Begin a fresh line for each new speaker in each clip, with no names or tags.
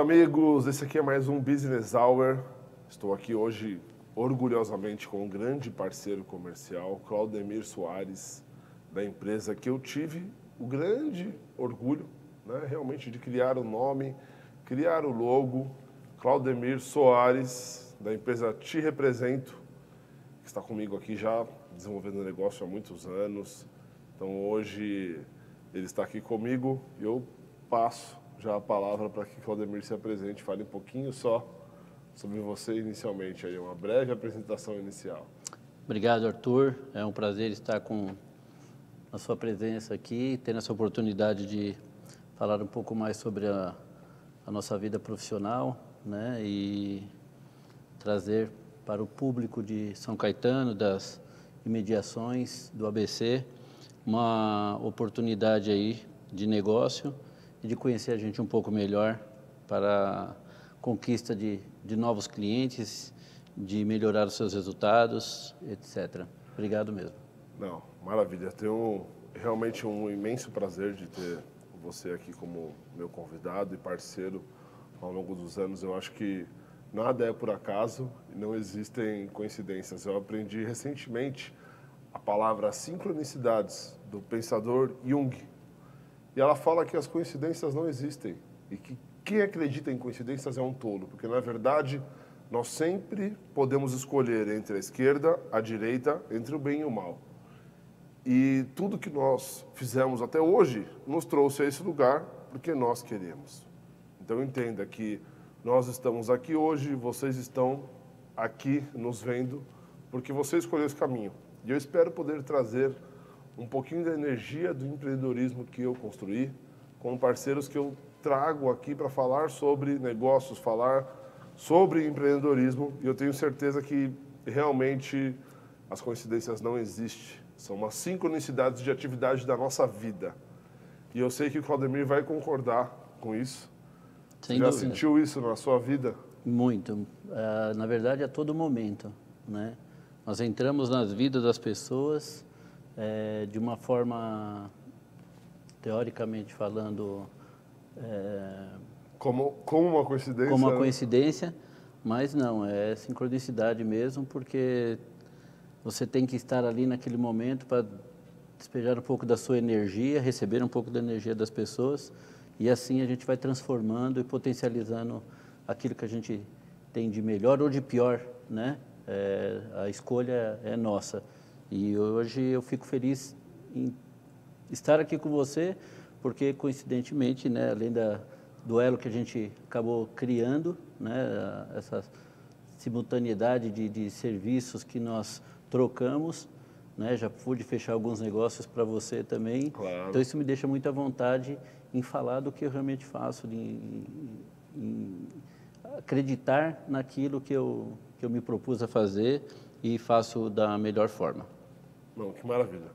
amigos, esse aqui é mais um Business Hour. Estou aqui hoje orgulhosamente com um grande parceiro comercial, Claudemir Soares, da empresa que eu tive o grande orgulho, né, realmente de criar o nome, criar o logo. Claudemir Soares, da empresa Te Represento, que está comigo aqui já desenvolvendo negócio há muitos anos. Então hoje ele está aqui comigo e eu passo já a palavra para que Claudemir se apresente, fale um pouquinho só sobre você inicialmente, aí uma breve apresentação inicial.
Obrigado, Arthur. É um prazer estar com a sua presença aqui, tendo essa oportunidade de falar um pouco mais sobre a nossa vida profissional, né, e trazer para o público de São Caetano, das imediações do ABC, uma oportunidade aí de negócio e de conhecer a gente um pouco melhor para a conquista de novos clientes, de melhorar os seus resultados, etc. Obrigado mesmo.
Não, maravilha. Tenho realmente um imenso prazer de ter você aqui como meu convidado e parceiro ao longo dos anos. Eu acho que nada é por acaso e não existem coincidências. Eu aprendi recentemente a palavra sincronicidades do pensador Jung. E ela fala que as coincidências não existem e que quem acredita em coincidências é um tolo, porque na verdade nós sempre podemos escolher entre a esquerda, a direita, entre o bem e o mal. E tudo que nós fizemos até hoje nos trouxe a esse lugar porque nós queremos. Então entenda que nós estamos aqui hoje, vocês estão aqui nos vendo porque você escolheu esse caminho. E eu espero poder trazer um pouquinho da energia do empreendedorismo que eu construí com parceiros que eu trago aqui para falar sobre negócios, falar sobre empreendedorismo. E eu tenho certeza que realmente as coincidências não existem. São umas sincronicidades de atividade da nossa vida. E eu sei que o Claudemir vai concordar com isso.
Sem
Você já
dúvida.
sentiu isso na sua vida?
Muito. Na verdade, a todo momento, né? Nós entramos nas vidas das pessoas de uma forma, teoricamente falando,
Como uma coincidência?
como uma
né?
coincidência, mas não, é sincronicidade mesmo, porque você tem que estar ali naquele momento para despejar um pouco da sua energia, receber um pouco da energia das pessoas, e assim a gente vai transformando e potencializando aquilo que a gente tem de melhor ou de pior, né? A escolha é nossa. E hoje eu fico feliz em estar aqui com você, porque coincidentemente, né, além do elo que a gente acabou criando, né, essa simultaneidade de serviços que nós trocamos, né, já pude fechar alguns negócios para você também.
Claro.
Então isso me deixa muito à vontade em falar do que eu realmente faço, em acreditar naquilo que eu me propus a fazer e faço da melhor forma.
Não, que maravilha.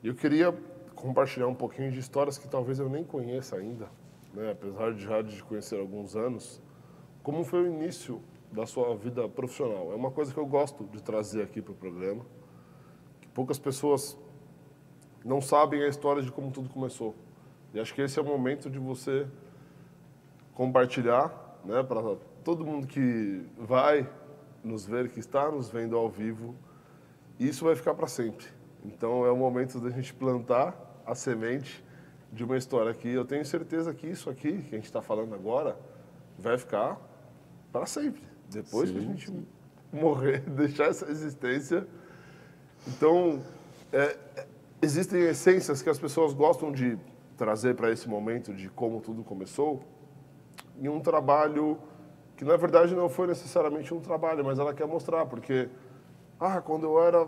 Eu queria compartilhar um pouquinho de histórias que talvez eu nem conheça ainda, né? Apesar de já de conhecer há alguns anos. Como foi o início da sua vida profissional? É uma coisa que eu gosto de trazer aqui para o programa, que poucas pessoas não sabem a história de como tudo começou. E acho que esse é o momento de você compartilhar, né, para todo mundo que vai nos ver, que está nos vendo ao vivo, e isso vai ficar para sempre. Então é o momento da gente plantar a semente de uma história que eu tenho certeza que isso aqui, que a gente está falando agora, vai ficar para sempre. Depois que a gente morrer, deixar essa existência. Então, existem essências que as pessoas gostam de trazer para esse momento de como tudo começou, em um trabalho que, na verdade, não foi necessariamente um trabalho, mas ela quer mostrar, porque, quando eu era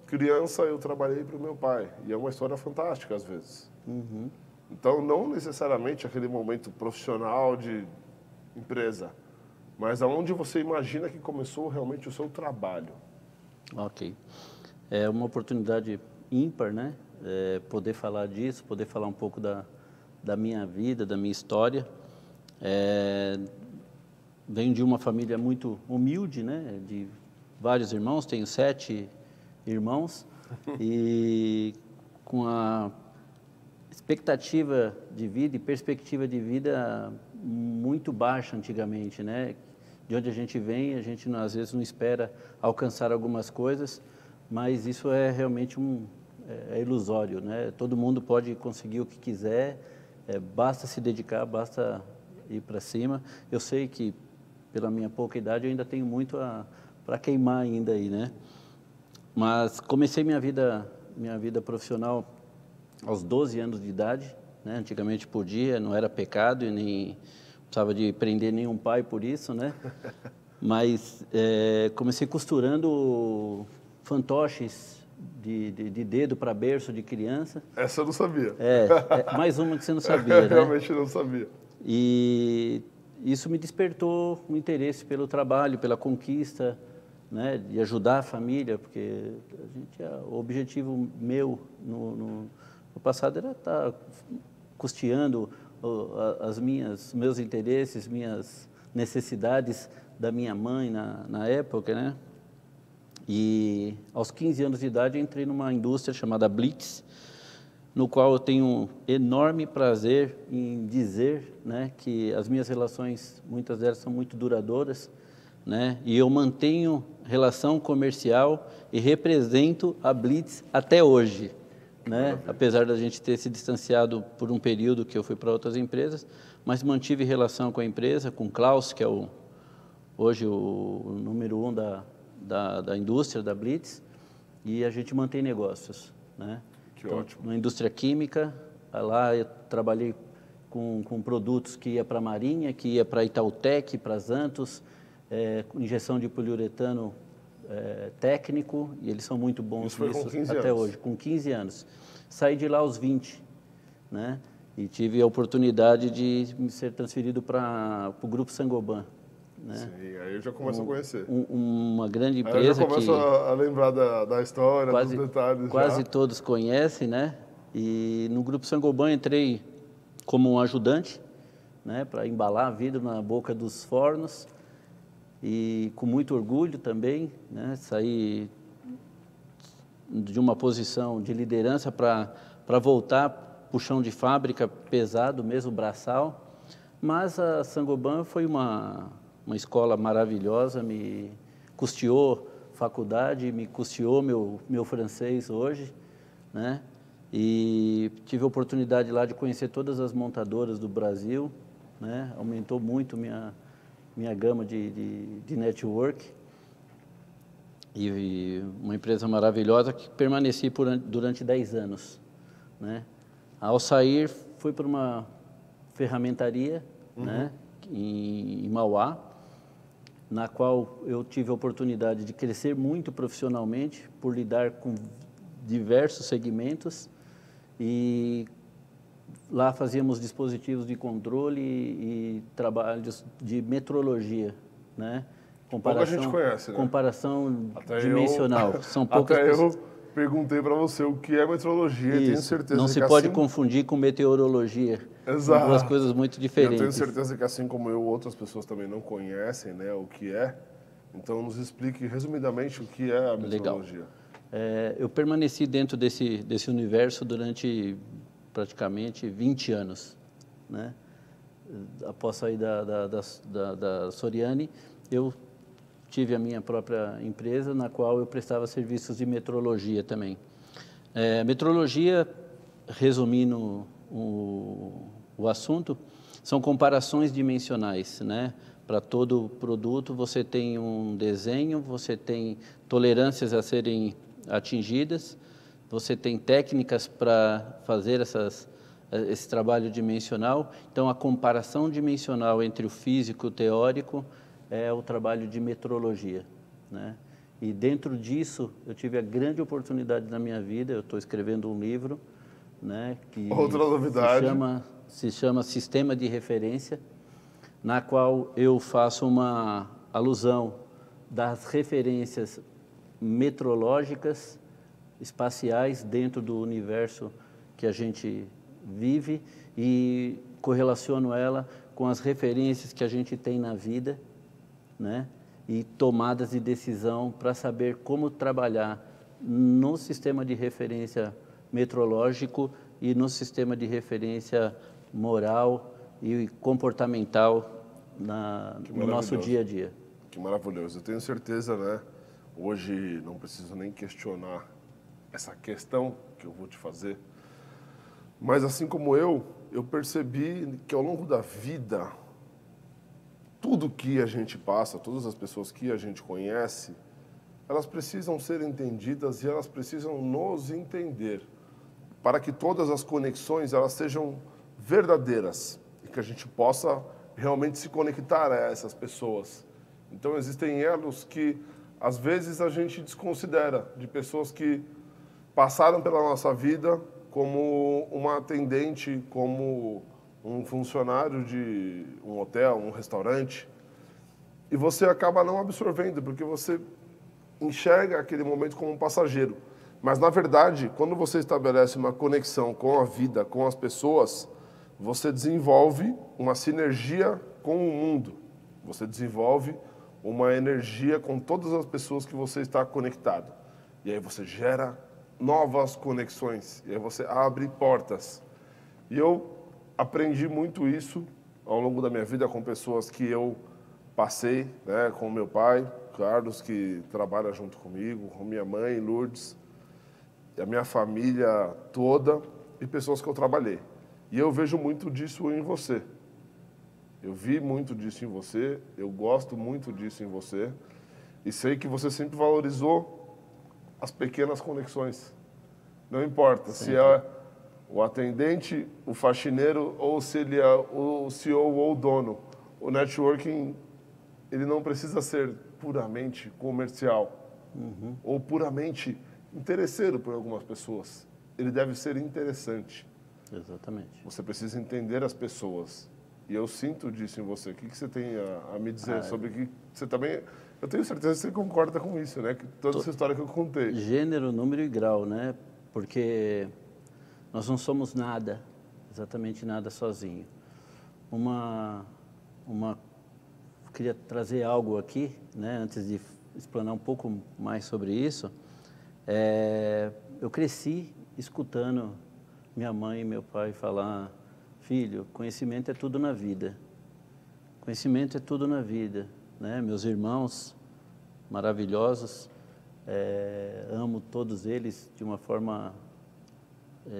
criança, eu trabalhei para o meu pai, e é uma história fantástica, às vezes.
Uhum.
Então, não necessariamente aquele momento profissional de empresa, mas aonde você imagina que começou realmente o seu trabalho.
Ok. É uma oportunidade ímpar, né? Poder falar disso, poder falar um pouco da minha vida, da minha história. Venho de uma família muito humilde, né? De vários irmãos, tenho 7 irmãos e com a expectativa de vida e perspectiva de vida muito baixa antigamente, né? De onde a gente vem, a gente às vezes não espera alcançar algumas coisas, mas isso é realmente é ilusório, né? Todo mundo pode conseguir o que quiser, basta se dedicar, basta ir para cima. Eu sei que, pela minha pouca idade, eu ainda tenho muito para queimar ainda aí, né? Mas comecei minha vida profissional aos 12 anos de idade, né? Antigamente podia, não era pecado e nem precisava de prender nenhum pai por isso, né? Mas comecei costurando fantoches de dedo para berço de criança.
Essa eu não sabia.
Mais uma que você não sabia, né?
Realmente não sabia.
E isso me despertou um interesse pelo trabalho, pela conquista, né? De ajudar a família, porque o objetivo meu no passado era estar custeando meus interesses, minhas necessidades da minha mãe na época, né? E aos 15 anos de idade eu entrei numa indústria chamada Blitz, no qual eu tenho um enorme prazer em dizer, né, que as minhas relações, muitas delas são muito duradouras, né? E eu mantenho relação comercial e represento a Blitz até hoje, né? Apesar da gente ter se distanciado por um período que eu fui para outras empresas, mas mantive relação com a empresa, com o Klaus, que é hoje o número 1 da indústria, da Blitz, e a gente mantém negócios, né?
Que ótimo.
Na indústria química, lá eu trabalhei com produtos que ia para a Marinha, que ia para a Itautec, para a Santos, injeção de poliuretano técnico, e eles são muito bons nisso até hoje, com 15 anos. Saí de lá aos 20, né? E tive a oportunidade de ser transferido para o Grupo Saint-Gobain, né?
Sim, aí eu já começo a conhecer.
Uma grande empresa que...
Aí eu já começo a lembrar da história, dos detalhes.
Quase todos conhecem, né? E no Grupo Saint-Gobain entrei como um ajudante, né? Para embalar vidro na boca dos fornos. E com muito orgulho também, né? Saí de uma posição de liderança para voltar para o chão de fábrica pesado, mesmo braçal. Mas a Saint-Gobain foi uma escola maravilhosa, me custeou faculdade, me custeou meu francês hoje, né? E tive a oportunidade lá de conhecer todas as montadoras do Brasil, né? Aumentou muito minha gama de network, e uma empresa maravilhosa que permaneci durante 10 anos, né? Ao sair, fui para uma ferramentaria, né? Em Mauá, na qual eu tive a oportunidade de crescer muito profissionalmente por lidar com diversos segmentos, e lá fazíamos dispositivos de controle e trabalhos de metrologia, né?
Pouca gente conhece, né?
Comparação dimensional. São poucas
até
pessoas.
Eu perguntei para você o que é metrologia e tenho certeza
não
que
se pode confundir com meteorologia.
Exato.
São duas coisas muito diferentes.
Eu tenho certeza que assim como eu, outras pessoas também não conhecem, né, o que é. Então nos explique resumidamente o que é a metrologia.
Legal. Eu permaneci dentro desse universo durante praticamente 20 anos, né? Após sair da Soriani, eu tive a minha própria empresa, na qual eu prestava serviços de metrologia também. Metrologia, resumindo o assunto, são comparações dimensionais, né? Para todo produto você tem um desenho, você tem tolerâncias a serem atingidas, você tem técnicas para fazer esse trabalho dimensional. Então, a comparação dimensional entre o físico e o teórico é o trabalho de metrologia, né? E dentro disso, eu tive a grande oportunidade na minha vida, eu estou escrevendo um livro, né, que
outra novidade
se chama Sistema de Referência, na qual eu faço uma alusão das referências metrológicas, espaciais, dentro do universo que a gente vive, e correlaciono ela com as referências que a gente tem na vida, né? E tomadas de decisão para saber como trabalhar no sistema de referência metrológico e no sistema de referência moral e comportamental no nosso dia a dia.
Que maravilhoso. Eu tenho certeza, né? Hoje não preciso nem questionar essa questão que eu vou te fazer. Mas assim como eu percebi que ao longo da vida, tudo que a gente passa, todas as pessoas que a gente conhece, elas precisam ser entendidas e elas precisam nos entender, para que todas as conexões elas sejam verdadeiras e que a gente possa realmente se conectar a essas pessoas. Então existem elos que às vezes a gente desconsidera, de pessoas que passaram pela nossa vida como uma atendente, como um funcionário de um hotel, um restaurante, e você acaba não absorvendo, porque você enxerga aquele momento como um passageiro. Mas, na verdade, quando você estabelece uma conexão com a vida, com as pessoas, você desenvolve uma sinergia com o mundo. Você desenvolve uma energia com todas as pessoas que você está conectado. E aí você gera novas conexões, e aí você abre portas. E eu aprendi muito isso ao longo da minha vida com pessoas que eu passei, né, com meu pai, Carlos, que trabalha junto comigo, com minha mãe, Lourdes, e a minha família toda, e pessoas que eu trabalhei. E eu vejo muito disso em você. Eu vi muito disso em você, eu gosto muito disso em você, e sei que você sempre valorizou as pequenas conexões. Não importa se é o atendente, o faxineiro, ou se ele é o CEO ou o dono. O networking, ele não precisa ser puramente comercial, ou puramente interesseiro por algumas pessoas. Ele deve ser interessante.
Exatamente.
Você precisa entender as pessoas. E eu sinto disso em você. O que você tem a me dizer sobre que você também... Eu tenho certeza que você concorda com isso, né? Que toda essa história que eu contei.
Gênero, número e grau, né? Porque nós não somos nada, exatamente nada sozinho. Queria trazer algo aqui, né? Antes de explanar um pouco mais sobre isso. Eu cresci escutando minha mãe e meu pai falar: filho, conhecimento é tudo na vida. Conhecimento é tudo na vida, né? Meus irmãos maravilhosos, amo todos eles de uma forma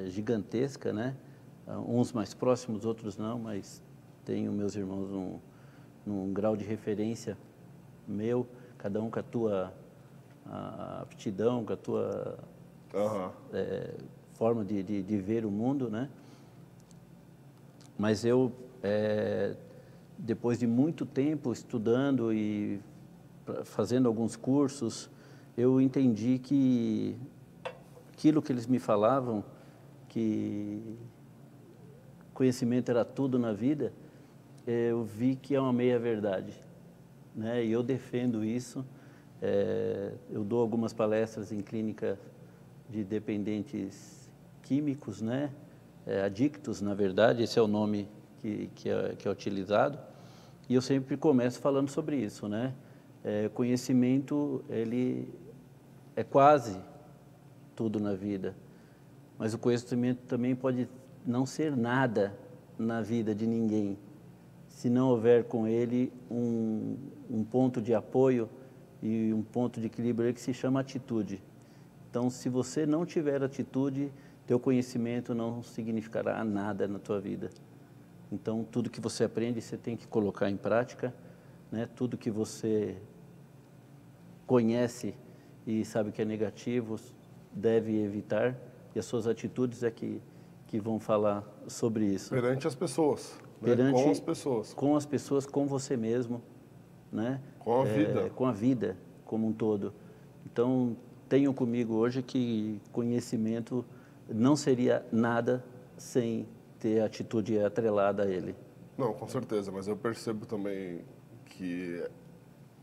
gigantesca, né? Uns mais próximos, outros não, mas tenho meus irmãos num grau de referência meu, cada um com a tua aptidão, com a tua forma de ver o mundo, né? Mas eu, depois de muito tempo estudando e fazendo alguns cursos, eu entendi que aquilo que eles me falavam, que conhecimento era tudo na vida, eu vi que é uma meia-verdade, né? E eu defendo isso. Eu dou algumas palestras em clínica de dependentes químicos, né? Adictos, na verdade, esse é o nome que é utilizado. E eu sempre começo falando sobre isso, né? Conhecimento, ele é quase tudo na vida, mas o conhecimento também pode não ser nada na vida de ninguém, se não houver com ele um ponto de apoio e um ponto de equilíbrio que se chama atitude. Então, se você não tiver atitude, teu conhecimento não significará nada na tua vida. Então, tudo que você aprende, você tem que colocar em prática, né? Tudo que você conhece e sabe que é negativo, deve evitar, e as suas atitudes é que vão falar sobre isso.
Perante as pessoas, né? Com as pessoas.
Com as pessoas, com você mesmo, né?
Com a vida.
Com a vida como um todo. Então, tenham comigo hoje que conhecimento não seria nada sem ter atitude atrelada a ele.
Não, com certeza, mas eu percebo também que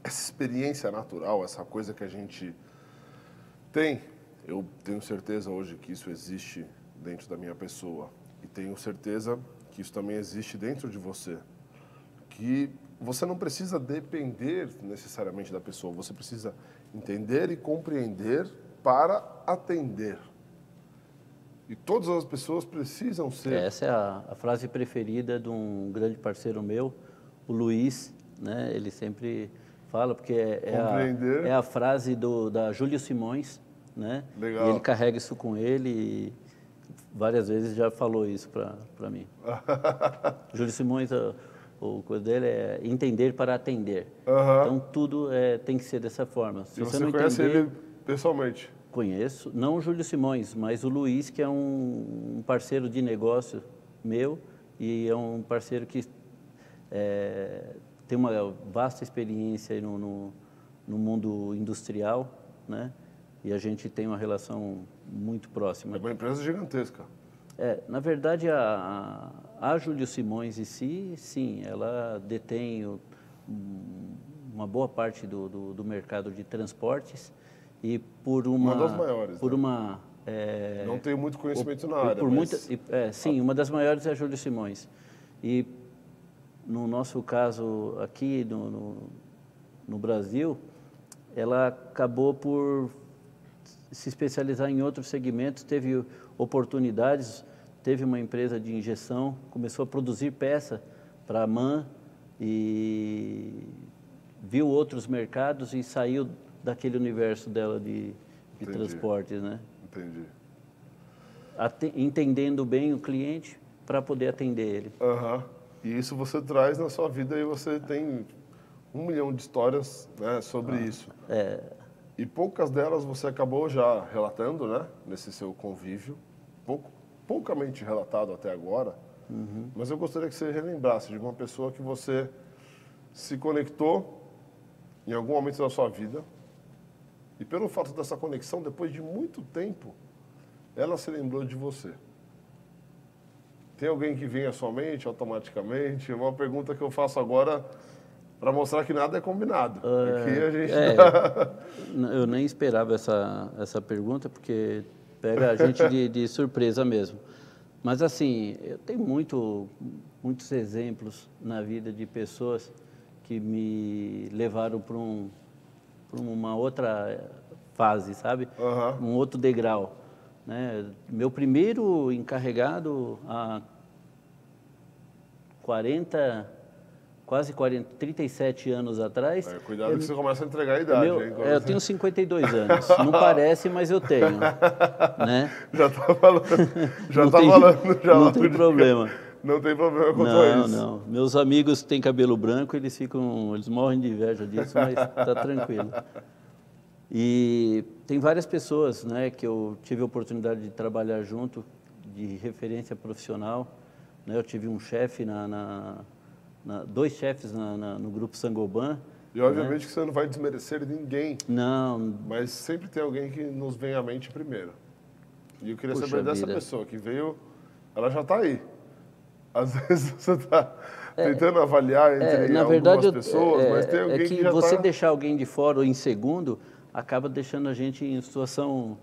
essa experiência natural, essa coisa que a gente tem, eu tenho certeza hoje que isso existe dentro da minha pessoa. E tenho certeza que isso também existe dentro de você. Que você não precisa depender necessariamente da pessoa, você precisa entender e compreender para atender. E todas as pessoas precisam ser.
Essa é a frase preferida de um grande parceiro meu, o Luiz, né? Ele sempre fala, porque é a frase da Júlio Simões, né?
Legal.
E ele carrega isso com ele e várias vezes já falou isso para mim. Júlio Simões, o coisa dele é entender para atender. Então, tudo tem que ser dessa forma. Se
você
não
conhece
entender,
ele pessoalmente?
Conheço, não o Júlio Simões, mas o Luiz, que é um parceiro de negócio meu e é um parceiro que tem uma vasta experiência aí no mundo industrial, né? E a gente tem uma relação muito próxima.
É uma empresa gigantesca.
Na verdade, a Júlio Simões em si, sim, ela detém uma boa parte do mercado de transportes e
uma das maiores.
Por
né? Não tenho muito conhecimento na área, mas...
sim, uma das maiores é a Júlio Simões. E no nosso caso aqui no Brasil, ela acabou por se especializar em outros segmentos, teve oportunidades, teve uma empresa de injeção, começou a produzir peça para a MAN e viu outros mercados e saiu daquele universo dela de transportes, né?
Entendi.
Entendendo bem o cliente para poder atender ele.
E isso você traz na sua vida e você tem 1 milhão de histórias, né, sobre isso. E poucas delas você acabou já relatando, né, nesse seu convívio, poucamente relatado até agora, mas eu gostaria que você relembrasse de uma pessoa que você se conectou em algum momento da sua vida e pelo fato dessa conexão, depois de muito tempo, ela se lembrou de você. Tem alguém que vem à sua mente automaticamente? É uma pergunta que eu faço agora para mostrar que nada é combinado. Aqui a gente
eu nem esperava essa pergunta, porque pega a gente de surpresa mesmo. Mas, assim, eu tenho muitos exemplos na vida de pessoas que me levaram para uma outra fase, sabe? Um outro degrau. Né? Meu primeiro encarregado há 37 anos atrás...
Cuidado que você começa a entregar a idade. Hein,
eu tenho 52 anos, não parece, mas eu tenho. Né?
Já está falando.
Não tem problema.
Não tem problema quanto a isso.
Não. Meus amigos que têm cabelo branco, eles morrem de inveja disso, mas está tranquilo. E tem várias pessoas, né, que eu tive a oportunidade de trabalhar junto, de referência profissional. Né? Eu tive um chefe, dois chefes no grupo Sangoban.
E obviamente que você não vai desmerecer ninguém.
Não.
Mas sempre tem alguém que nos vem à mente primeiro. E eu queria saber dessa pessoa que veio, ela já está aí. Às vezes você está tentando avaliar entre algumas pessoas, mas tem alguém que já está...
você deixar alguém de fora ou em segundo, acaba deixando a gente em situação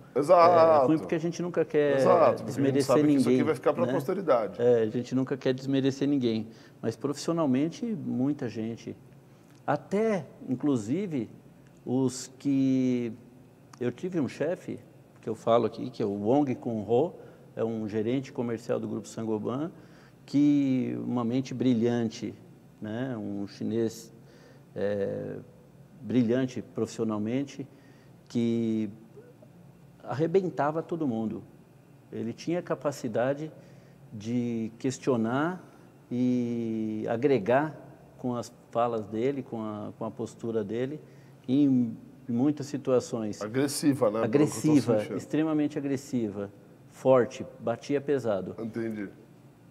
ruim, porque a gente nunca quer desmerecer ninguém.
Isso aqui vai ficar para a posteridade.
A gente nunca quer desmerecer ninguém. Mas profissionalmente, muita gente. Até, inclusive, os que... Eu tive um chefe, que eu falo aqui, que é o Wong Kun-ho, é um gerente comercial do Grupo Sangoban, que uma mente brilhante, né? Um chinês brilhante profissionalmente, que arrebentava todo mundo. Ele tinha capacidade de questionar e agregar com as falas dele, com a postura dele, em muitas situações.
Agressiva, né?
Agressiva, extremamente agressiva, forte, batia pesado.
Entendi.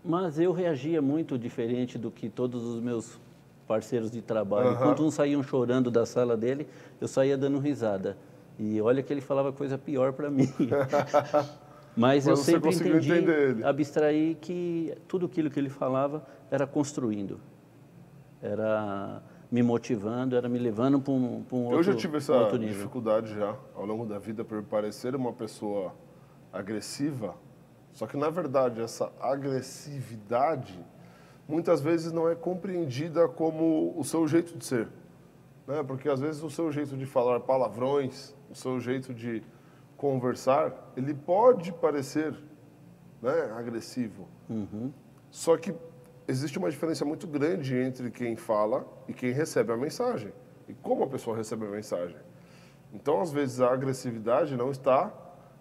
Mas eu reagia muito diferente do que todos os meus parceiros de trabalho. Enquanto uns saíam chorando da sala dele, eu saía dando risada. E olha que ele falava coisa pior para mim. Mas eu sempre entendi, abstrair que tudo aquilo que ele falava era construindo. Era me motivando, era me levando para um outro nível.
Eu já tive essa dificuldade já, ao longo da vida, por parecer uma pessoa agressiva. Só que, na verdade, essa agressividade muitas vezes não é compreendida como o seu jeito de ser. Né? Porque, às vezes, o seu jeito de falar palavrões, o seu jeito de conversar, ele pode parecer né, agressivo.
Uhum.
Só que existe uma diferença muito grande entre quem fala e quem recebe a mensagem. E como a pessoa recebe a mensagem. Então, às vezes, a agressividade não está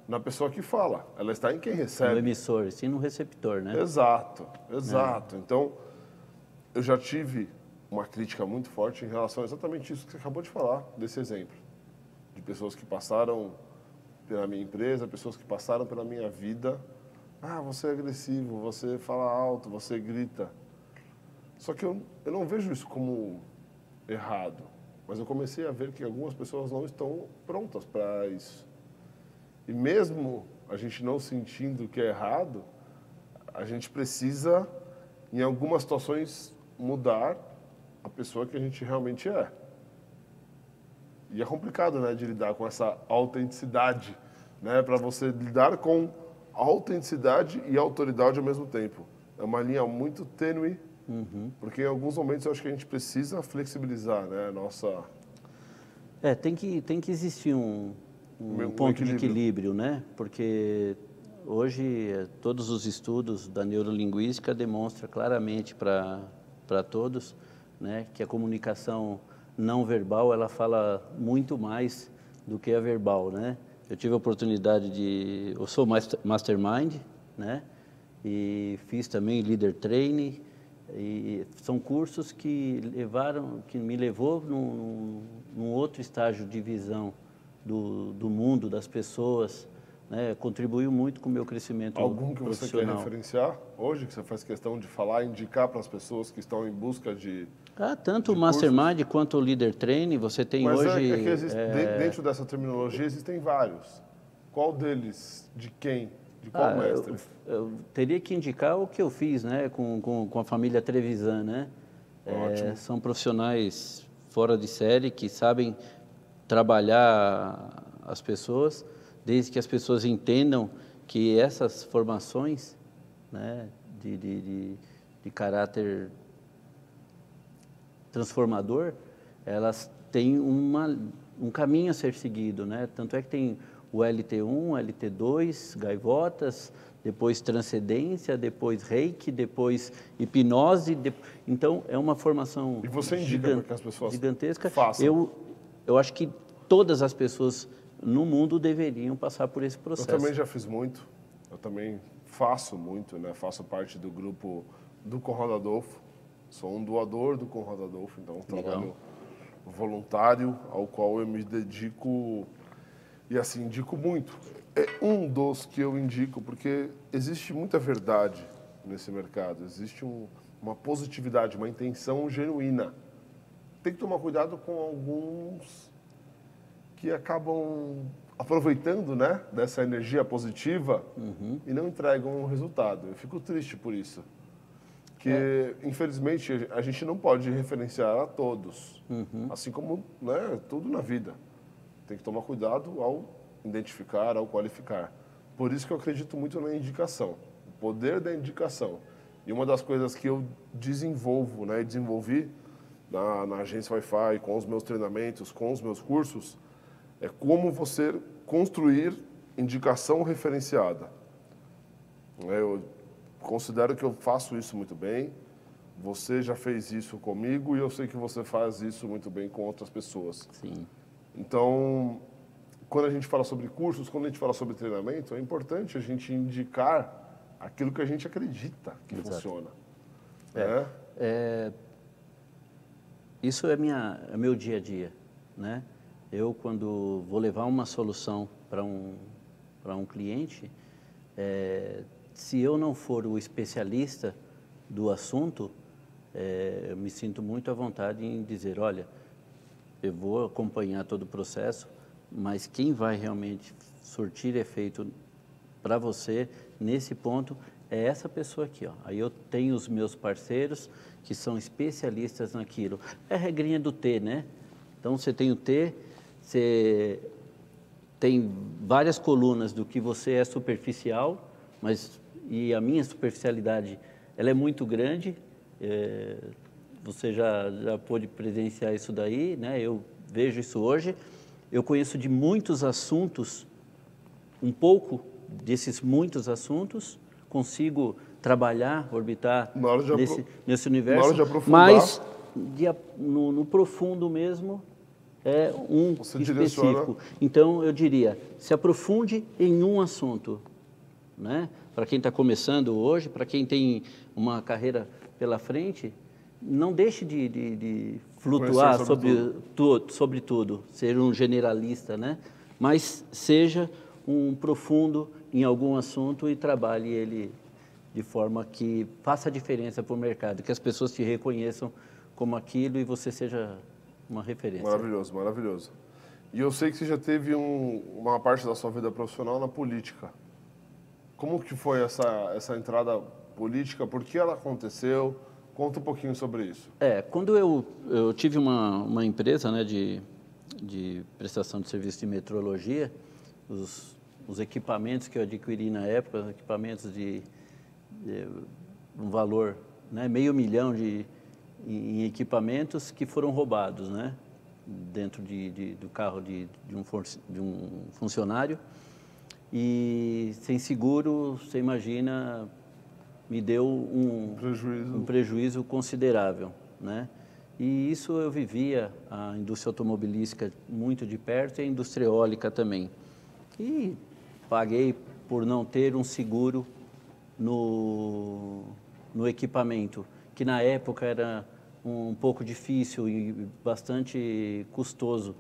na pessoa que fala, ela está em quem recebe.
No emissor, sim no receptor, né?
Exato, exato. Então, eu já tive uma crítica muito forte em relação a exatamente isso que você acabou de falar, desse exemplo. De pessoas que passaram pela minha empresa, pessoas que passaram pela minha vida. Ah, você é agressivo, você fala alto, você grita. Só que eu não vejo isso como errado. Mas eu comecei a ver que algumas pessoas não estão prontas para isso. E mesmo a gente não sentindo que é errado, a gente precisa, em algumas situações, mudar a pessoa que a gente realmente é. E é complicado, né, de lidar com essa autenticidade, né, para você lidar com autenticidade e autoridade ao mesmo tempo. É uma linha muito tênue, porque em alguns momentos eu acho que a gente precisa flexibilizar, né, a nossa...
Tem que existir um ponto de equilíbrio, né? Porque hoje todos os estudos da neurolinguística demonstram claramente para todos, né, que a comunicação não verbal ela fala muito mais do que a verbal, né? Eu tive a oportunidade eu sou mastermind, né? E fiz também leader training, e são cursos que me levou num outro estágio de visão do mundo, das pessoas, né? Contribuiu muito com o meu crescimento profissional.
Algum que você quer referenciar hoje, que você faz questão de falar, indicar para as pessoas que estão em busca de
tanto o Mastermind quanto o Leader Training, você tem
Mas
hoje...
dentro dessa terminologia existem vários. Qual deles? De quem? De qual mestre?
Eu teria que indicar o que eu fiz, né, com a família Trevisan, né? São profissionais fora de série que sabem trabalhar as pessoas, desde que as pessoas entendam que essas formações, né, de caráter transformador, elas têm um caminho a ser seguido, né? Tanto é que tem o LT1, LT2, gaivotas, depois transcendência, depois reiki, depois hipnose. Então, é uma formação
e você indica para que as pessoas
gigantesca.
Façam.
Eu acho que todas as pessoas no mundo deveriam passar por esse processo.
Eu também já fiz muito, eu também faço muito, né? Faço parte do grupo do Conrado Adolfo, sou um doador do Conrado Adolfo, então trabalho voluntário ao qual eu me dedico e assim, indico muito. É um dos que eu indico porque existe muita verdade nesse mercado, existe uma positividade, uma intenção genuína. Tem que tomar cuidado com alguns que acabam aproveitando, né, dessa energia positiva e não entregam um resultado. Eu fico triste por isso. Porque, infelizmente, a gente não pode referenciar a todos. Assim como, né, tudo na vida. Tem que tomar cuidado ao identificar, ao qualificar. Por isso que eu acredito muito na indicação. O poder da indicação. E uma das coisas que eu desenvolvo, né, desenvolvi na agência Wi-Fi, com os meus treinamentos, com os meus cursos, é como você construir indicação referenciada. Eu considero que eu faço isso muito bem, você já fez isso comigo e eu sei que você faz isso muito bem com outras pessoas.
Sim.
Então, quando a gente fala sobre cursos, quando a gente fala sobre treinamento, é importante a gente indicar aquilo que a gente acredita que funciona.
Isso é meu dia a dia, né? Eu, quando vou levar uma solução para um cliente, se eu não for o especialista do assunto, eu me sinto muito à vontade em dizer, olha, eu vou acompanhar todo o processo, mas quem vai realmente surtir efeito para você, nesse ponto, é essa pessoa aqui, ó. Aí eu tenho os meus parceiros que são especialistas naquilo. É a regrinha do T, né? Então, você tem o T, você tem várias colunas do que você é superficial, e a minha superficialidade, ela é muito grande, você já pôde presenciar isso daí, né? Eu vejo isso hoje, eu conheço de muitos assuntos, um pouco desses muitos assuntos, consigo trabalhar, orbitar nesse
na
universo,
hora de aprofundar,
mas no profundo mesmo é um
você
específico.
direciona.
Então, eu diria, se aprofunde em um assunto, né? Para quem está começando hoje, para quem tem uma carreira pela frente, não deixe de flutuar sobre tudo, ser um generalista, né? Mas seja um profundo em algum assunto e trabalhe ele de forma que faça a diferença para o mercado, que as pessoas te reconheçam como aquilo e você seja uma referência.
Maravilhoso, maravilhoso. E eu sei que você já teve uma parte da sua vida profissional na política. Como que foi essa entrada política? Por que ela aconteceu? Conta um pouquinho sobre isso.
Quando eu tive uma empresa, né, de prestação de serviço de metrologia, os equipamentos que eu adquiri na época, equipamentos de um valor, né, R$500 mil em equipamentos que foram roubados, né, dentro do carro de um funcionário. E sem seguro, você imagina, me deu um prejuízo considerável, né? E isso eu vivia a indústria automobilística muito de perto e a indústria eólica também. E paguei por não ter um seguro no equipamento, que na época era um pouco difícil e bastante custoso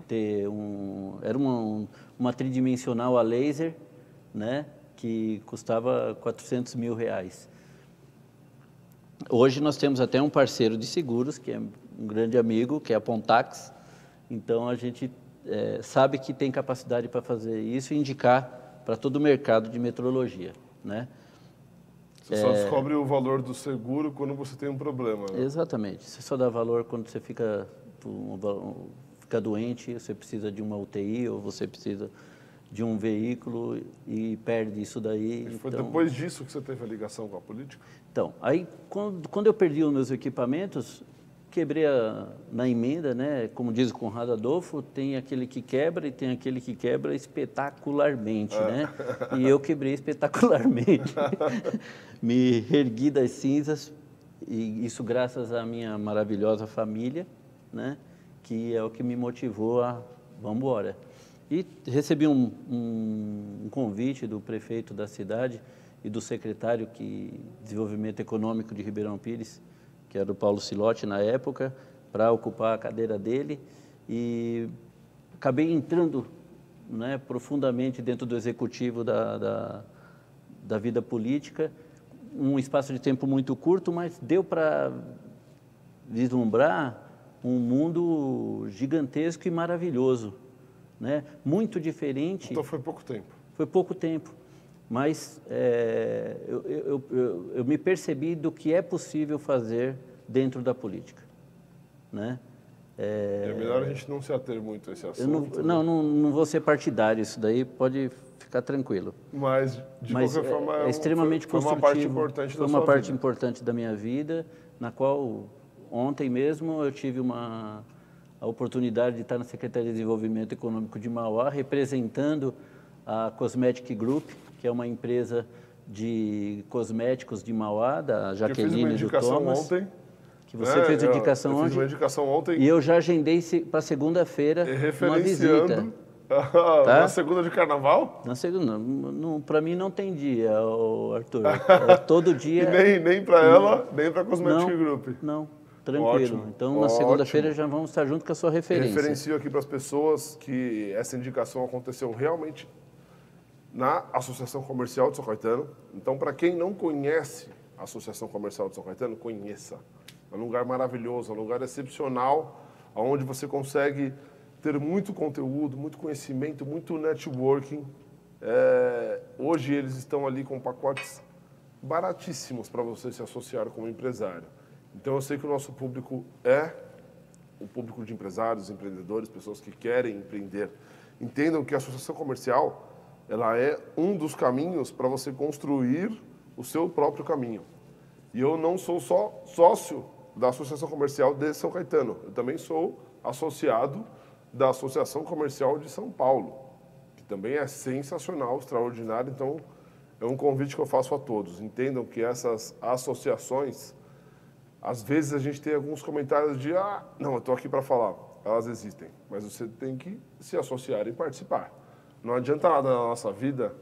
ter era uma tridimensional a laser, né, que custava R$400 mil. Hoje nós temos até um parceiro de seguros, que é um grande amigo, que é a Pontax. Então a gente sabe que tem capacidade para fazer isso e indicar para todo o mercado de metrologia, né?
Você só descobre o valor do seguro quando você tem um problema, né?
Exatamente. Você só dá valor quando você fica doente, você precisa de uma UTI ou você precisa de um veículo e perde isso daí.
E foi depois disso que você teve a ligação com a política?
Então, aí quando eu perdi os meus equipamentos, quebrei na emenda, né? Como diz o Conrado Adolfo, tem aquele que quebra e tem aquele que quebra espetacularmente, né? E eu quebrei espetacularmente. Me ergui das cinzas, e isso graças à minha maravilhosa família, né? Que é o que me motivou a vamos embora. E recebi um convite do prefeito da cidade e do secretário de Desenvolvimento Econômico de Ribeirão Pires, que era o Paulo Silotti na época, para ocupar a cadeira dele, e acabei entrando, né, profundamente dentro do executivo da vida política, um espaço de tempo muito curto, mas deu para vislumbrar um mundo gigantesco e maravilhoso, né? Muito diferente.
Então foi pouco tempo.
Foi pouco tempo, mas eu me percebi do que é possível fazer dentro da política, né?
É melhor a gente não se ater muito a esse assunto.
Não vou ser partidário, isso daí pode ficar tranquilo.
Mas, de qualquer forma,
é extremamente construtivo.
Foi uma parte importante da sua vida.
Foi uma parte importante da minha vida, na qual ontem mesmo eu tive a oportunidade de estar na Secretaria de Desenvolvimento Econômico de Mauá, representando a Cosmetic Group, que é uma empresa de cosméticos de Mauá, da Jaqueline e do Thomas.
Ontem.
Que você fez a indicação ontem.
Eu fiz uma indicação ontem.
E eu já agendei para segunda-feira uma visita.
Tá? Na segunda de carnaval?
Na segunda. Para mim não tem dia, Arthur. Todo dia.
E nem para ela, nem para a Cosmetic Group.
Não, tranquilo.
Ótimo,
então, na segunda-feira já vamos estar junto com a sua referência.
Referencio aqui para as pessoas que essa indicação aconteceu realmente na Associação Comercial de São Caetano. Então, para quem não conhece a Associação Comercial de São Caetano, conheça. É um lugar maravilhoso, é um lugar excepcional, onde você consegue ter muito conteúdo, muito conhecimento, muito networking. Hoje eles estão ali com pacotes baratíssimos para você se associar como empresário. Então eu sei que o nosso público é o público de empresários, empreendedores, pessoas que querem empreender. Entendam que a associação comercial ela é um dos caminhos para você construir o seu próprio caminho. E eu não sou só sócio da Associação Comercial de São Caetano, eu também sou associado da Associação Comercial de São Paulo, que também é sensacional, extraordinário. Então, é um convite que eu faço a todos. Entendam que essas associações, às vezes a gente tem alguns comentários de não, eu estou aqui para falar. Elas existem, mas você tem que se associar e participar. Não adianta nada na nossa vida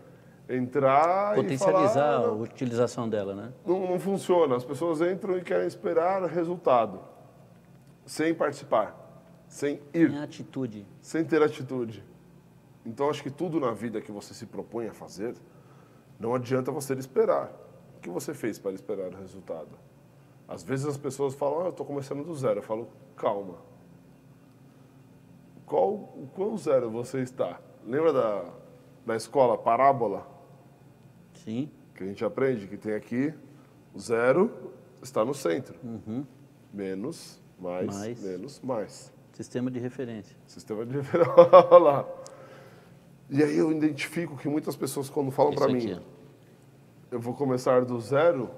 entrar
potencializar
e falar...
a utilização dela, né?
Não funciona. As pessoas entram e querem esperar resultado, sem participar, sem ir.
Em atitude.
Sem ter atitude. Então, acho que tudo na vida que você se propõe a fazer, não adianta você esperar. O que você fez para esperar o resultado? Às vezes as pessoas falam, eu estou começando do zero. Eu falo, calma. O quão zero você está? Lembra da escola parábola?
Sim.
Que a gente aprende que tem aqui, o zero está no centro. Menos, mais, menos, mais.
Sistema de referência.
Sistema de referência. Olha lá. E aí eu identifico que muitas pessoas, quando falam para mim, eu vou começar do zero,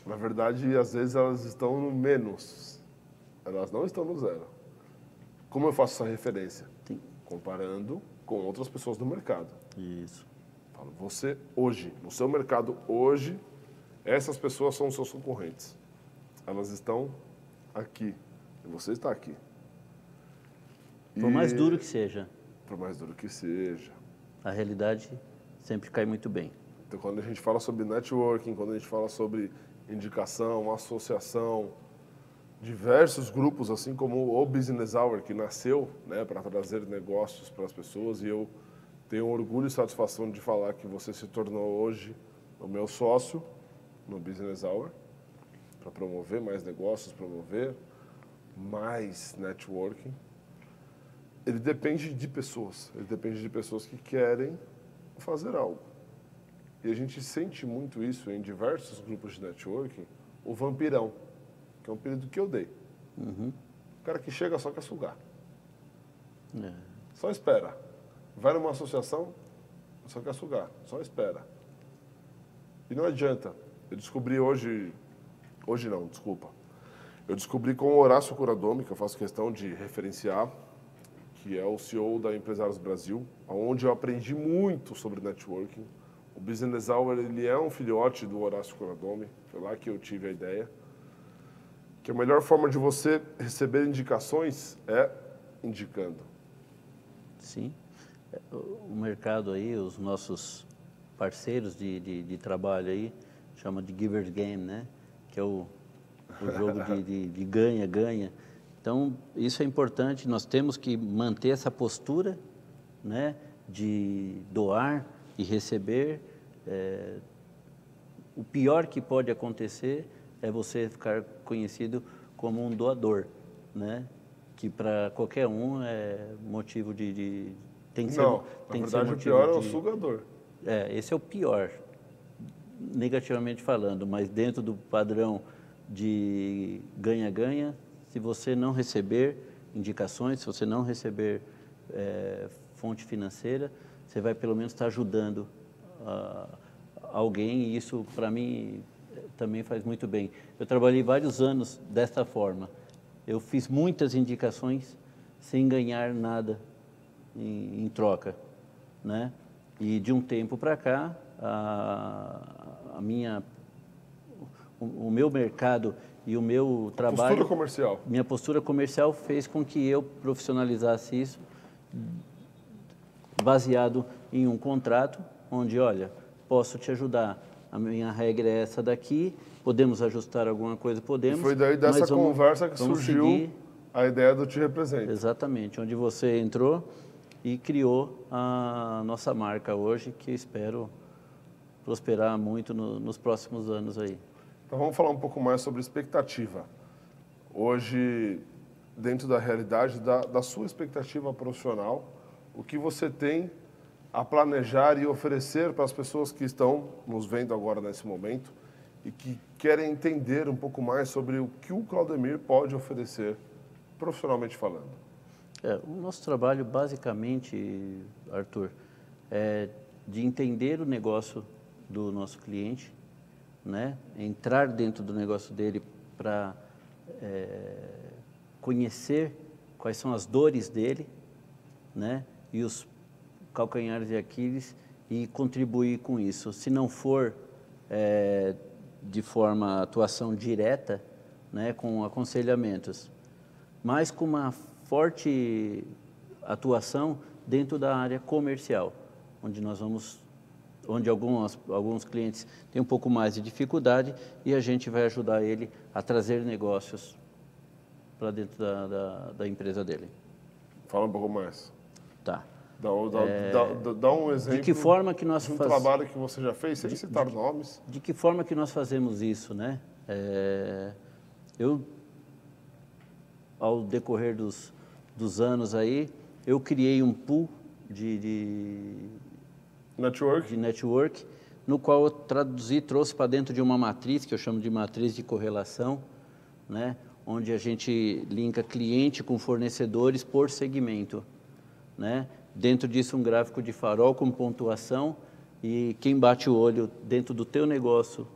na verdade, às vezes elas estão no menos. Elas não estão no zero. Como eu faço essa referência?
Sim.
Comparando com outras pessoas do mercado.
Isso.
Falo, você hoje, no seu mercado hoje, essas pessoas são os seus concorrentes. Elas estão aqui. E você está aqui.
Por mais duro que seja.
Por mais duro que seja.
A realidade sempre cai muito bem.
Então, quando a gente fala sobre networking, quando a gente fala sobre indicação, associação, diversos grupos, assim como o Business Hour, que nasceu, né, para trazer negócios para as pessoas, e eu tenho orgulho e satisfação de falar que você se tornou hoje o meu sócio no Business Hour, para promover mais negócios, promover mais networking. Ele depende de pessoas, que querem fazer algo. E a gente sente muito isso em diversos grupos de networking, o vampirão, que é um período que eu dei. O cara que chega só quer sugar. Só espera. Vai numa associação, só quer sugar, só espera. E não adianta. Eu descobri hoje não, desculpa. Eu descobri com o Horácio Kuradome, que eu faço questão de referenciar, que é o CEO da Empresários Brasil, onde eu aprendi muito sobre networking. O Business Hour, ele é um filhote do Horácio Kuradome, foi lá que eu tive a ideia. Que a melhor forma de você receber indicações é indicando.
Sim. O mercado aí, os nossos parceiros de trabalho aí, chama de Giver's Game, né? Que é o jogo de ganha-ganha. Então, isso é importante, nós temos que manter essa postura, né, de doar e receber. O pior que pode acontecer é você ficar conhecido como um doador, né, que para qualquer um é motivo tem que ser,
não,
tem
na
que
verdade
ser
o pior é o
de,
sugador.
Esse é o pior, negativamente falando, mas dentro do padrão de ganha-ganha, se você não receber indicações, se você não receber fonte financeira, você vai pelo menos estar ajudando alguém, e isso para mim também faz muito bem. Eu trabalhei vários anos desta forma. Eu fiz muitas indicações sem ganhar nada em troca, né? E de um tempo para cá, o meu mercado e o meu trabalho...
Postura comercial.
Minha postura comercial fez com que eu profissionalizasse isso, baseado em um contrato, onde, olha, posso te ajudar, a minha regra é essa daqui, podemos ajustar alguma coisa, podemos.
E foi daí dessa conversa que surgiu
seguir,
a ideia do Te Representa.
Exatamente, onde você entrou e criou a nossa marca hoje, que espero prosperar muito nos próximos anos aí.
Então vamos falar um pouco mais sobre expectativa. Hoje, dentro da realidade da sua expectativa profissional, o que você tem a planejar e oferecer para as pessoas que estão nos vendo agora nesse momento e que querem entender um pouco mais sobre o que o Claudemir pode oferecer profissionalmente falando.
O nosso trabalho, basicamente, Arthur, é de entender o negócio do nosso cliente, né? Entrar dentro do negócio dele para conhecer quais são as dores dele, né? E os calcanhares de Aquiles, e contribuir com isso. Se não for de forma atuação direta, né, com aconselhamentos, mas com uma forte atuação dentro da área comercial, onde alguns clientes têm um pouco mais de dificuldade e a gente vai ajudar ele a trazer negócios para dentro da empresa dele.
Fala um pouco mais.
Tá.
Dá um exemplo
de que forma que nós
de um trabalho que você já fez, sem citar nomes.
De que forma que nós fazemos isso, né? Ao decorrer dos anos aí, eu criei um pool de network, no qual eu trouxe para dentro de uma matriz, que eu chamo de matriz de correlação, né? Onde a gente linka cliente com fornecedores por segmento, né? Dentro disso, um gráfico de farol com pontuação, e quem bate o olho dentro do teu negócio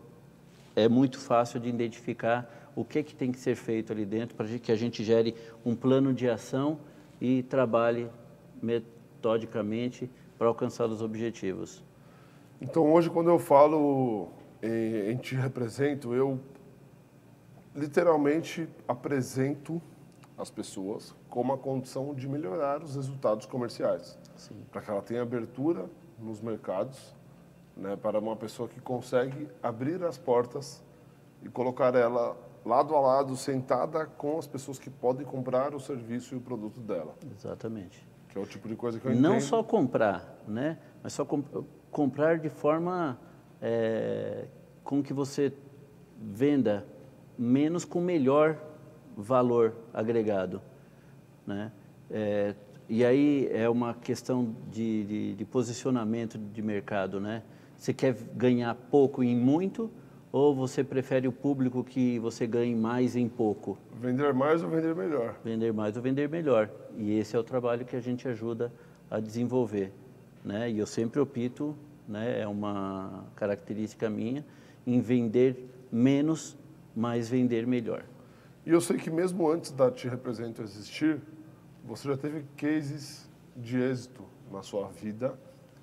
é muito fácil de identificar o que tem que ser feito ali dentro para que a gente gere um plano de ação e trabalhe metodicamente para alcançar os objetivos.
Então, hoje, quando eu falo em Te Represento, eu literalmente apresento as pessoas como a condição de melhorar os resultados comerciais. Para que ela tenha abertura nos mercados, né, para uma pessoa que consegue abrir as portas e colocar ela lado a lado, sentada com as pessoas que podem comprar o serviço e o produto dela.
Exatamente.
Que é o tipo de coisa que eu entendo.
Não só comprar, né, mas só comprar de forma com que você venda menos com melhor valor agregado, né? E aí é uma questão de posicionamento de mercado, né? Você quer ganhar pouco em muito ou você prefere o público que você ganhe mais em pouco?
Vender mais ou vender melhor?
Vender mais ou vender melhor. E esse é o trabalho que a gente ajuda a desenvolver, né? E eu sempre opto, né? É uma característica minha, em vender menos, mas vender melhor.
E eu sei que mesmo antes da Te Represento existir, você já teve cases de êxito na sua vida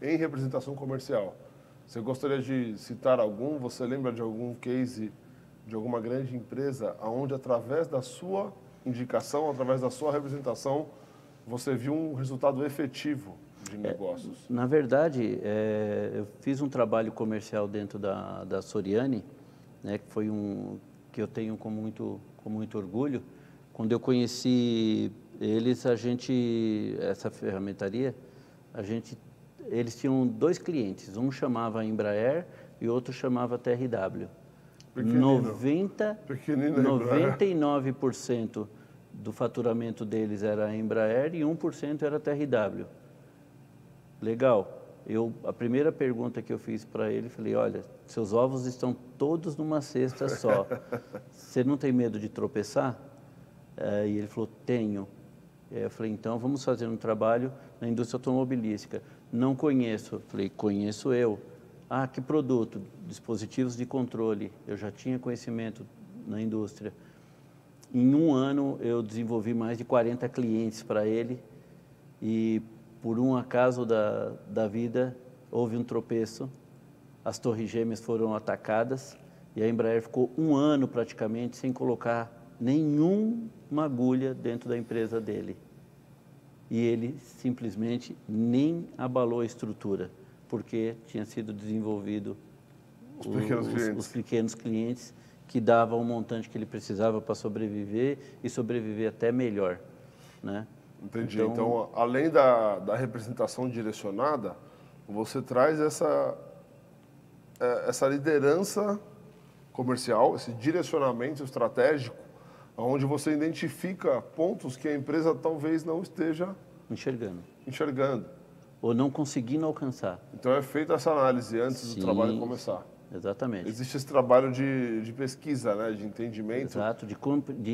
em representação comercial. Você gostaria de citar algum? Você lembra de algum case de alguma grande empresa onde, através da sua indicação, através da sua representação, você viu um resultado efetivo de negócios?
Na verdade, eu fiz um trabalho comercial dentro da Soriani, né, que foi que eu tenho com muito orgulho. Quando eu conheci eles, essa ferramentaria, eles tinham 2 clientes, um chamava Embraer e outro chamava TRW. 99% do faturamento deles era Embraer e 1% era TRW. Legal. A primeira pergunta que eu fiz para ele, falei, olha, seus ovos estão todos numa cesta só. Você não tem medo de tropeçar? E ele falou, tenho. Eu falei, então vamos fazer um trabalho na indústria automobilística. Não conheço. Falei, conheço eu. Ah, que produto? Dispositivos de controle. Eu já tinha conhecimento na indústria. Em um ano, eu desenvolvi mais de 40 clientes para ele e, por um acaso da vida, houve um tropeço. As torres gêmeas foram atacadas e a Embraer ficou um ano praticamente sem colocar nenhuma agulha dentro da empresa dele. E ele simplesmente nem abalou a estrutura, porque tinha sido desenvolvido os pequenos clientes que davam o montante que ele precisava para sobreviver e sobreviver até melhor, né?
Entendi. Então, além da representação direcionada, você traz essa liderança comercial, esse direcionamento estratégico, onde você identifica pontos que a empresa talvez não esteja enxergando.
Ou não conseguindo alcançar.
Então, é feita essa análise antes do trabalho começar.
Exatamente.
Existe esse trabalho de pesquisa, né, de entendimento.
Exato, de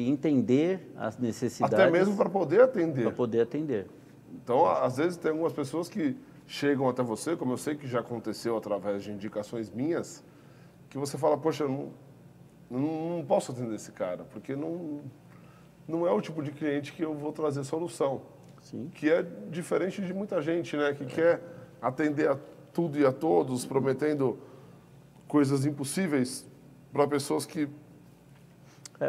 entender as necessidades.
Até mesmo para poder atender.
Para poder atender.
Então, às vezes, tem algumas pessoas que chegam até você, como eu sei que já aconteceu através de indicações minhas, que você fala, poxa, eu não posso atender esse cara, porque não é o tipo de cliente que eu vou trazer solução.
Sim.
Que é diferente de muita gente, né, que quer atender a tudo e a todos, prometendo coisas impossíveis para pessoas que...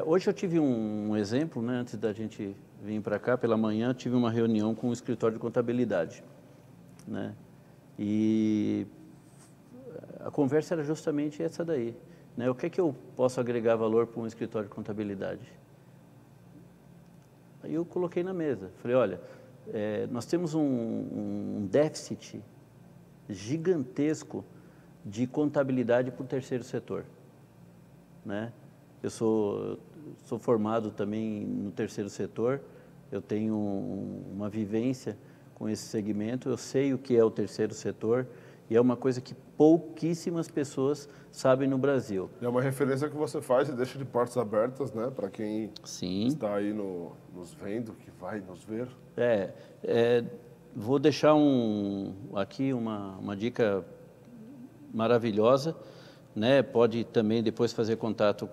Hoje eu tive um exemplo, né, antes da gente vir para cá, pela manhã, eu tive uma reunião com o escritório de contabilidade, né, e a conversa era justamente essa daí, né, o que é que eu posso agregar valor para um escritório de contabilidade? Aí eu coloquei na mesa, falei, olha, nós temos um déficit gigantesco de contabilidade para o terceiro setor, né? Eu sou formado também no terceiro setor, eu tenho uma vivência com esse segmento, eu sei o que é o terceiro setor e é uma coisa que pouquíssimas pessoas sabem no Brasil.
É uma referência que você faz e deixa de portas abertas, né, para quem
Sim.
está aí nos vendo, que vai nos ver.
Vou deixar aqui uma dica maravilhosa, né? Pode também depois fazer contato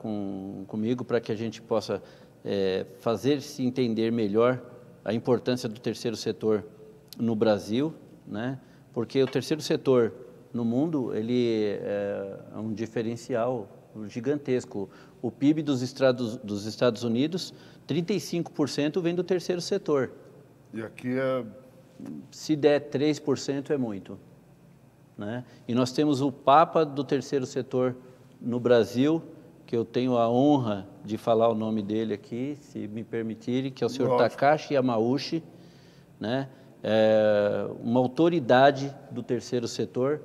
comigo para que a gente possa fazer-se entender melhor a importância do terceiro setor no Brasil, né? Porque o terceiro setor no mundo ele é um diferencial gigantesco. O PIB dos Estados Unidos, 35% vem do terceiro setor.
E aqui
Se der 3% é muito, né? E nós temos o Papa do terceiro setor no Brasil, que eu tenho a honra de falar o nome dele aqui, se me permitirem, que é o senhor Takashi Yamauchi, né? Uma autoridade do terceiro setor,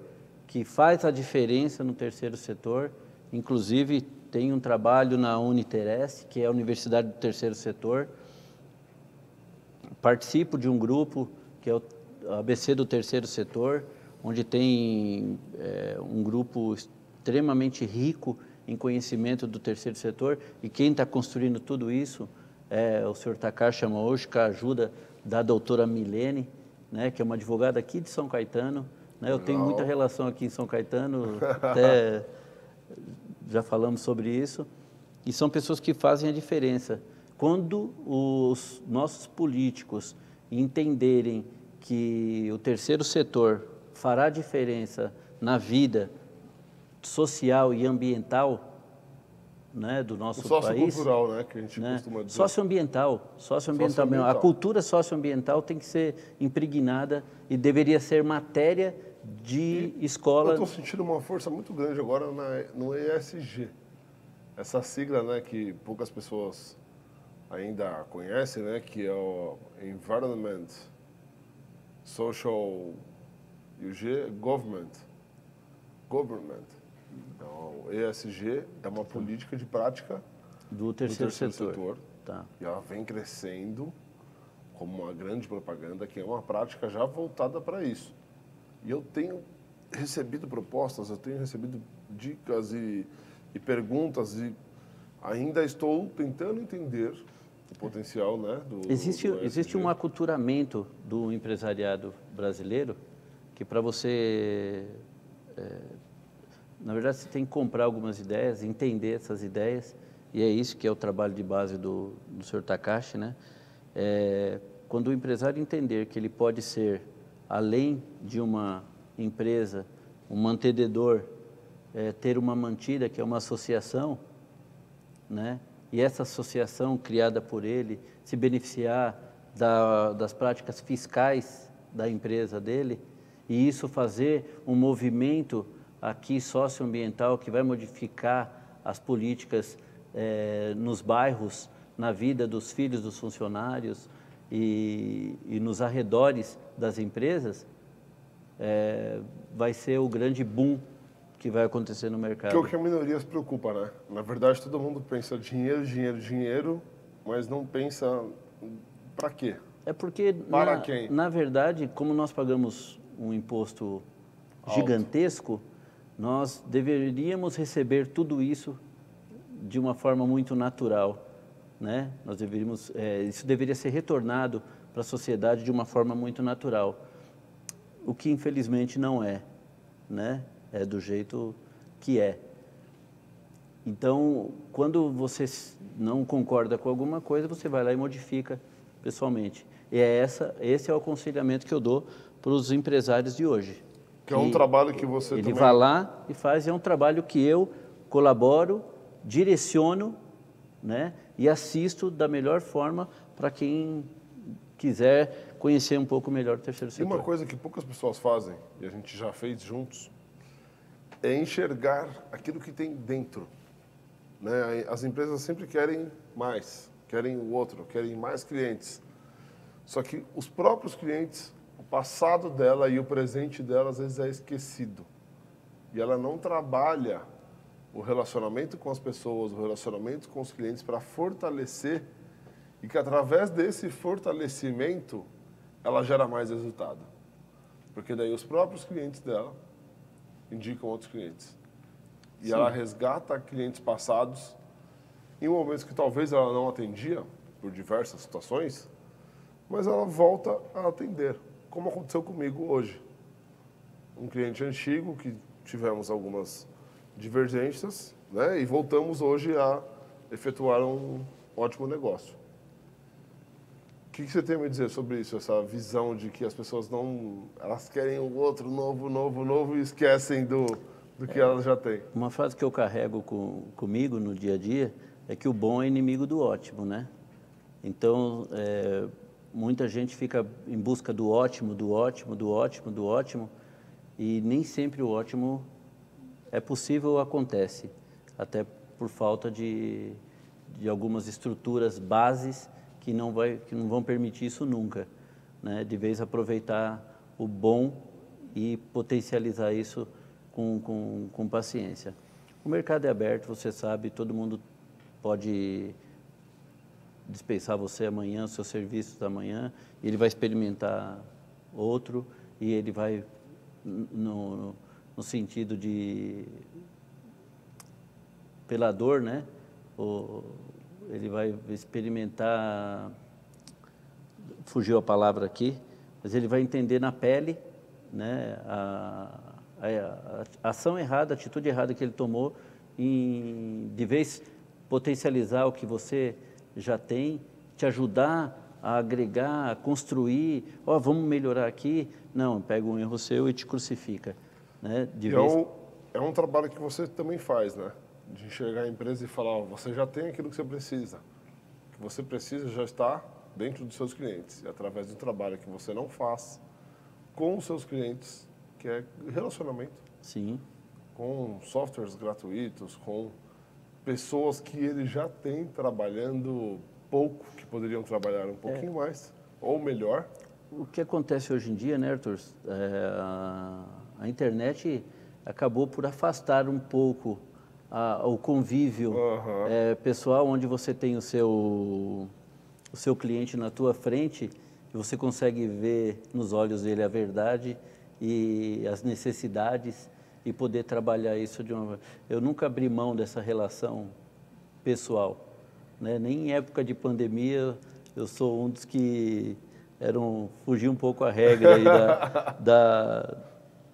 que faz a diferença no terceiro setor, inclusive tem um trabalho na Uniteres, que é a Universidade do Terceiro Setor. Participo de um grupo, que é o ABC do Terceiro Setor, onde tem um grupo extremamente rico em conhecimento do terceiro setor, e quem está construindo tudo isso é o senhor Takashi Yamauchi, com a ajuda da doutora Milene, né, que é uma advogada aqui de São Caetano, né, eu tenho muita relação aqui em São Caetano, até já falamos sobre isso, e são pessoas que fazem a diferença. Quando os nossos políticos entenderem que o terceiro setor fará diferença na vida social e ambiental, né, do nosso país.
Sociocultural, né, que a gente costuma dizer.
Socioambiental mesmo. A cultura socioambiental tem que ser impregnada e deveria ser matéria de escola.
Eu estou sentindo uma força muito grande agora no ESG. Essa sigla, né, que poucas pessoas ainda conhecem, né, que é o Environment, Social e o G é Government. Então, o ESG é uma política de prática
do terceiro setor. Tá.
E ela vem crescendo como uma grande propaganda, que é uma prática já voltada para isso. E eu tenho recebido propostas, eu tenho recebido dicas e perguntas, e ainda estou tentando entender o potencial, né, do
Existe um aculturamento do empresariado brasileiro que, para você... na verdade, você tem que comprar algumas ideias, entender essas ideias, e é isso que é o trabalho de base do Sr. Takashi, né? Quando o empresário entender que ele pode ser, além de uma empresa, um mantenedor, ter uma mantida, que é uma associação, né? E essa associação criada por ele se beneficiar das práticas fiscais da empresa dele, e isso fazer um movimento aqui socioambiental que vai modificar as políticas nos bairros, na vida dos filhos dos funcionários e nos arredores das empresas, vai ser o grande boom que vai acontecer no mercado.
Que é o que a minoria se preocupa, né? Na verdade, todo mundo pensa dinheiro, dinheiro, dinheiro, mas não pensa para quê?
É porque,
quem?
Na verdade, como nós pagamos um imposto gigantesco, nós deveríamos receber tudo isso de uma forma muito natural, né? Isso deveria ser retornado para a sociedade de uma forma muito natural, o que infelizmente não é, né? É do jeito que é. Então, quando você não concorda com alguma coisa, você vai lá e modifica pessoalmente. E esse é o aconselhamento que eu dou para os empresários de hoje.
Que é um trabalho que você
ele
também...
vai lá e faz, é um trabalho que eu colaboro, direciono, né, e assisto da melhor forma para quem quiser conhecer um pouco melhor o terceiro
E
setor.
uma coisa que poucas pessoas fazem, e a gente já fez juntos, é enxergar aquilo que tem dentro. Né? As empresas sempre querem mais, querem o outro, querem mais clientes. Só que os próprios clientes, o passado dela e o presente dela, às vezes é esquecido. E ela não trabalha o relacionamento com as pessoas, o relacionamento com os clientes para fortalecer e que através desse fortalecimento ela gera mais resultado. Porque daí os próprios clientes dela indicam outros clientes. E
Sim.
ela resgata clientes passados em momentos que talvez ela não atendia, por diversas situações, mas ela volta a atender, como aconteceu comigo hoje. Um cliente antigo que tivemos algumas divergências, né, e voltamos hoje a efetuar um ótimo negócio. O que você tem a me dizer sobre isso, essa visão de que as pessoas não, elas querem o outro novo e esquecem do que elas já têm?
Uma frase que eu carrego comigo no dia a dia é que o bom é inimigo do ótimo, né? Então, muita gente fica em busca do ótimo, e nem sempre o ótimo é possível ou acontece, até por falta de algumas estruturas, bases, que não vão permitir isso nunca, né? De vez aproveitar o bom e potencializar isso com paciência. O mercado é aberto, você sabe, todo mundo pode dispensar você amanhã, seus serviços amanhã, ele vai experimentar outro e ele vai no sentido de pela dor, né? Ele vai experimentar, fugiu a palavra aqui, mas ele vai entender na pele, né, a ação errada, a atitude errada que ele tomou, de vez potencializar o que você já tem, te ajudar a agregar, a construir, vamos melhorar aqui, não, pega um erro seu e te crucifica. Né?
É um trabalho que você também faz, né? De enxergar a empresa e falar, você já tem aquilo que você precisa. O que você precisa já está dentro dos seus clientes. E através do trabalho que você não faz com os seus clientes, que é relacionamento.
Sim.
Com softwares gratuitos, com pessoas que ele já tem trabalhando pouco, que poderiam trabalhar um pouquinho mais, ou melhor.
O que acontece hoje em dia, né, Arthur? A internet acabou por afastar um pouco o convívio pessoal, onde você tem o seu cliente na tua frente e você consegue ver nos olhos dele a verdade e as necessidades e poder trabalhar isso de uma... Eu nunca abri mão dessa relação pessoal, né? Nem em época de pandemia eu sou um dos que fugi um pouco a regra aí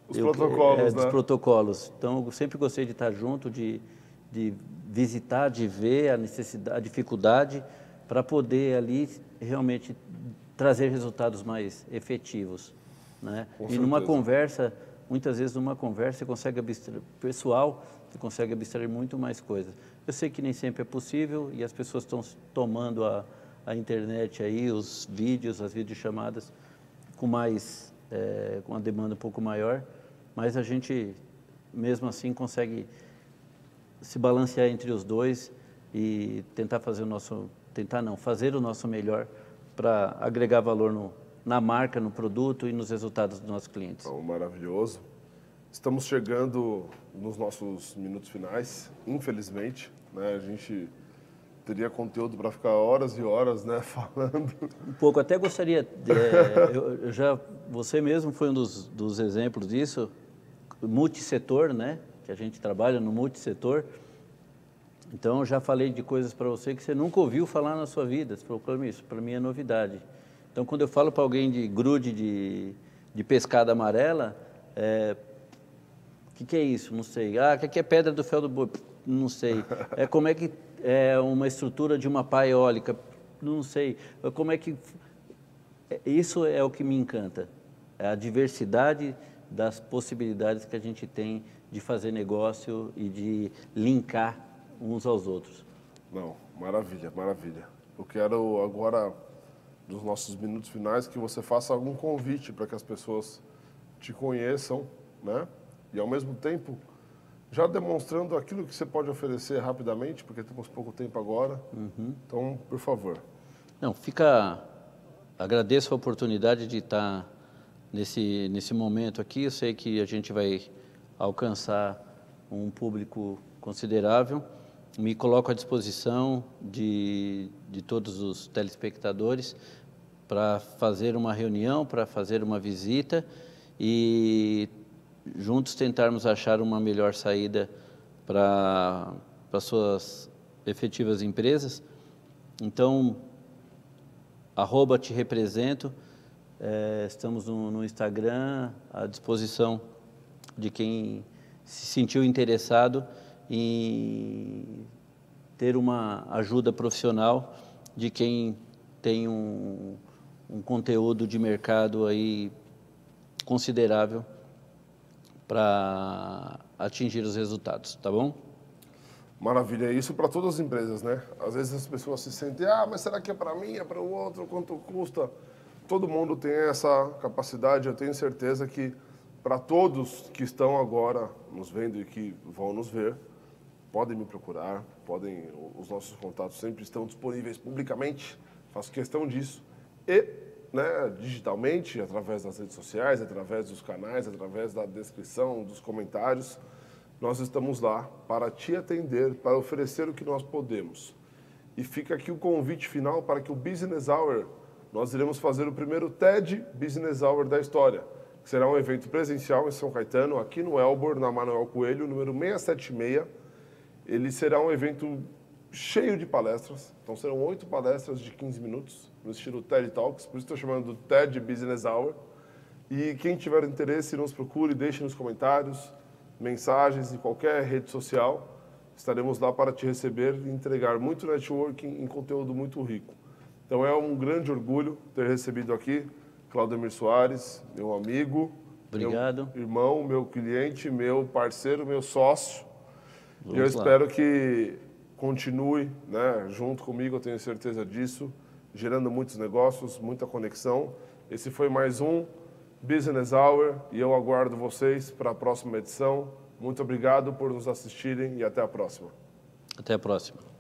Os protocolos,
dos
né?
protocolos. Então eu sempre gostei de estar junto, de visitar, de ver a necessidade, a dificuldade, para poder ali realmente trazer resultados mais efetivos, né? E numa conversa, muitas vezes numa conversa você consegue abstrair, pessoal, você consegue abstrair muito mais coisas. Eu sei que nem sempre é possível e as pessoas estão tomando a internet aí, os vídeos, as videochamadas com uma demanda um pouco maior, mas a gente mesmo assim consegue se balancear entre os dois e tentar fazer o nosso melhor para agregar valor na marca, no produto e nos resultados dos nossos clientes.
Então, maravilhoso. Estamos chegando nos nossos minutos finais, infelizmente, né? A gente teria conteúdo para ficar horas e horas, né, falando.
Um pouco, até gostaria, você mesmo foi um dos exemplos disso, multissetor, né, que a gente trabalha no multissetor. Então, eu já falei de coisas para você que você nunca ouviu falar na sua vida. Você falou, isso para mim é novidade. Então, quando eu falo para alguém de grude de pescada amarela, o que é isso? Não sei. O que é pedra do fel do boi? Não sei. Como é que é uma estrutura de uma pá eólica? Não sei. Como é que... Isso é o que me encanta. É a diversidade das possibilidades que a gente tem de fazer negócio e de linkar uns aos outros.
Não, maravilha, maravilha. Eu quero agora, nos nossos minutos finais, que você faça algum convite para que as pessoas te conheçam, né? E ao mesmo tempo, já demonstrando aquilo que você pode oferecer rapidamente, porque temos pouco tempo agora. Então, por favor.
Não, agradeço a oportunidade de estar nesse momento aqui. Eu sei que a gente vai alcançar um público considerável. Me coloco à disposição de todos os telespectadores para fazer uma reunião, para fazer uma visita e juntos tentarmos achar uma melhor saída para suas efetivas empresas. Então, @terepresento, estamos no Instagram, à disposição de quem se sentiu interessado em ter uma ajuda profissional de quem tem um conteúdo de mercado aí considerável para atingir os resultados, tá bom?
Maravilha, isso para todas as empresas, né? Às vezes as pessoas se sentem, mas será que é para mim, é para o outro, quanto custa? Todo mundo tem essa capacidade, eu tenho certeza que para todos que estão agora nos vendo e que vão nos ver, podem me procurar, os nossos contatos sempre estão disponíveis publicamente, faço questão disso. E, né, digitalmente, através das redes sociais, através dos canais, através da descrição, dos comentários, nós estamos lá para te atender, para oferecer o que nós podemos. E fica aqui o convite final para que o Business Hour, nós iremos fazer o primeiro TED Business Hour da história, que será um evento presencial em São Caetano, aqui no Elbor, na Manuel Coelho, número 676. Ele será um evento cheio de palestras, então serão 8 palestras de 15 minutos, no estilo TED Talks, por isso estou chamando do TED Business Hour. E quem tiver interesse, nos procure, deixe nos comentários, mensagens em qualquer rede social. Estaremos lá para te receber e entregar muito networking em conteúdo muito rico. Então é um grande orgulho ter recebido aqui Claudemir Soares, meu amigo,
obrigado,
meu irmão, meu cliente, meu parceiro, meu sócio. E eu
lá.
espero que continue, né, junto comigo, eu tenho certeza disso, gerando muitos negócios, muita conexão. Esse foi mais um Business Hour e eu aguardo vocês para a próxima edição. Muito obrigado por nos assistirem e até a próxima.
Até a próxima.